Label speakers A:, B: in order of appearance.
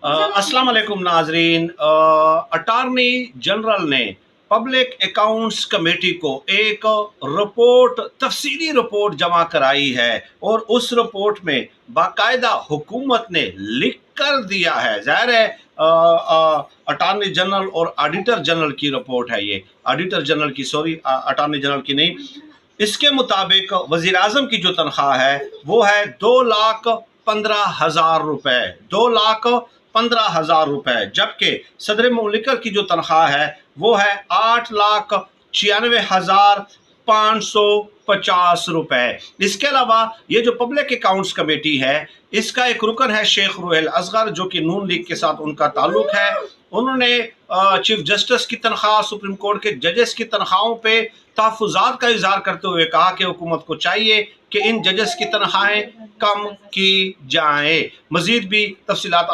A: अस्सलाम वालेकुम नाजरीन। अटारनी जनरल ने पब्लिक अकाउंट्स कमेटी को एक रिपोर्ट, तफसीली रिपोर्ट जमा कराई है और उस रिपोर्ट में बाकायदा हुकूमत ने लिख कर दिया है। ज़ाहिर है अटारनी जनरल और ऑडिटर जनरल की रिपोर्ट है ये, ऑडिटर जनरल की, सॉरी अटारनी जनरल की नहीं। इसके मुताबिक वज़ीर आज़म की जो तनख्वाह है वो है 2,15,000 रुपये, 2,15,000 रुपये, जबकि सदर मुमलिकत की जो तनख्वाह है वो है 8,96,550 रुपये। इसके अलावा ये जो पब्लिक अकाउंट्स कमेटी है इसका एक रुकन है शेख रुहेल असगर, जो कि नून लीग के साथ उनका ताल्लुक है। उन्होंने चीफ जस्टिस की तनख्वाह, सुप्रीम कोर्ट के जजेस की तनख्वाहों पे तहफ़्फ़ुज़ात का इज़हार करते हुए कहा कि हुकूमत को चाहिए कि इन जजेस की तनख्वाहें कम की जाएँ। मज़ीद भी तफ़सीलात